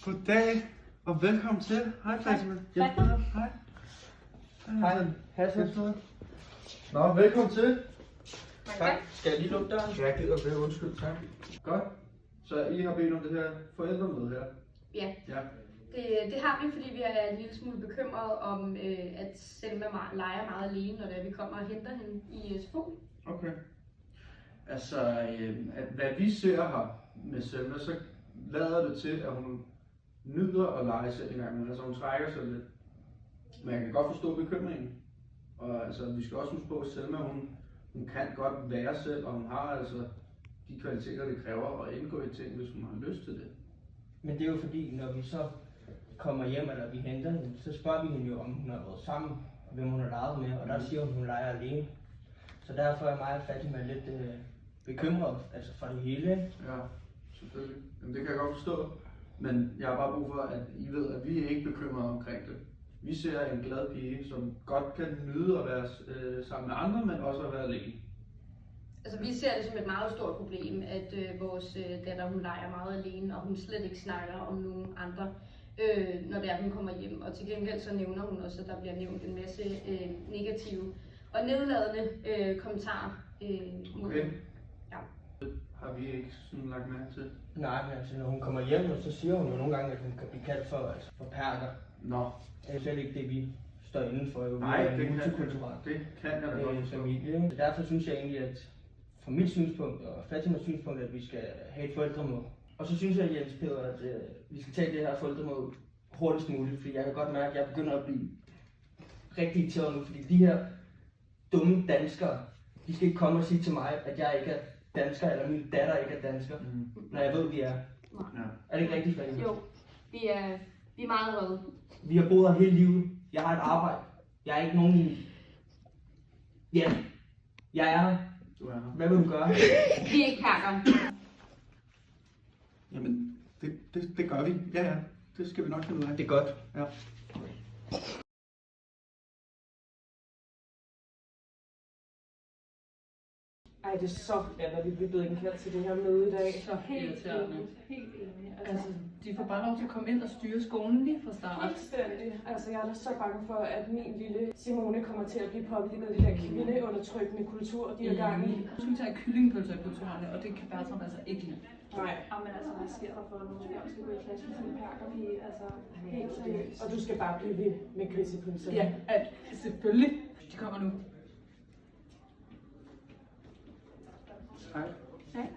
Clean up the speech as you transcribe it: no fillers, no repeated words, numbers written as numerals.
Goddag og velkommen til. Hej Fatima. Tak. Hej. Hej, Hassan. Nå, velkommen til. Tak. Skal jeg lige lukke døren? Jeg gider det, undskyld, tak. Godt. Så I har bedt om det her forældremøde her? Ja, Ja. det har vi, fordi vi er en lille smule bekymrede om, at Selma leger meget alene, når vi kommer og henter hende i SFO. Okay. Altså, at hvad vi ser her med Selma, så lader det til, at hun nyder at lege selv engang, men altså hun trækker sig lidt. Men jeg kan godt forstå bekymringen. Og altså, vi skal også huske på, at Selma, hun kan godt være selv, og hun har altså de kvaliteter, det kræver at indgå i ting, hvis hun har lyst til det. Men det er jo fordi, når vi så kommer hjem, eller vi henter hende, så spørger vi hende jo, om hun har været sammen, og hvem hun har leget med, og der siger hun leger alene. Så derfor er mig og Fatima lidt bekymret, altså for det hele. Ja, selvfølgelig. Jamen, det kan jeg godt forstå. Men jeg har bare brug for, at I ved, at vi er ikke bekymrede omkring det. Vi ser en glad pige, som godt kan nyde at være sammen med andre, men også at være alene. Altså vi ser det som et meget stort problem, at vores datter hun leger meget alene, og hun slet ikke snakker om nogen andre, når det er, hun kommer hjem. Og til gengæld så nævner hun også, at der bliver nævnt en masse negative og nedladende kommentarer. Okay. Ja. Har vi ikke sådan lagt mærke til? Nej, men altså når hun kommer hjem, så siger hun jo nogle gange, at hun kan blive kaldt for perker. Nå. Det er slet ikke det, vi står inden for. Jo. Nej, Vi er det en kan multikulturel jeg da godt forstå. familie. Så derfor synes jeg egentlig, at fra mit synspunkt og Fatimas synspunkt, at vi skal have et forældremål. Og så synes jeg, Jens Peder, at vi skal tage det her forældremål hurtigst muligt, fordi jeg kan godt mærke, at jeg begynder at blive rigtig irriteret nu, fordi de her dumme danskere, de skal ikke komme og sige til mig, at jeg ikke er dansker, eller min datter ikke er dansker, når jeg ved, vi er. Ja. Er det ikke rigtigt, Fatima? Jo, vi er meget vrede. Vi har boet her hele livet. Jeg har et arbejde. Jeg er ikke nogen... Ja, jeg er her. Du er her. Hvad vil du gøre? Vi er ikke perker. Jamen, det gør vi. Ja. Det skal vi nok finde ud af. Det er godt. Ja. Ej, det er så latterligt, vi er blevet indkaldt til det her møde i dag. Så helt enig. Helt enig. Altså, de får bare lov til at komme ind og styre skolen lige fra start. Fuldstændig. Altså, jeg er da så bange for, at min lille Simone kommer til at blive påvirket af det der kvindeundertrykkende kultur, de er gang i. Du skal tage kyllingepølser i kulturerne, og det kan Bertram altså ikke lide. Nej. Men altså, hvad sker der for nogle børn, skal gå i klasse med sådan en perkerpige? Altså, helt seriøst. Og du skal bare blive ved med grisepølser. Ja, selvfølgelig. De kommer nu. Hej. Hej.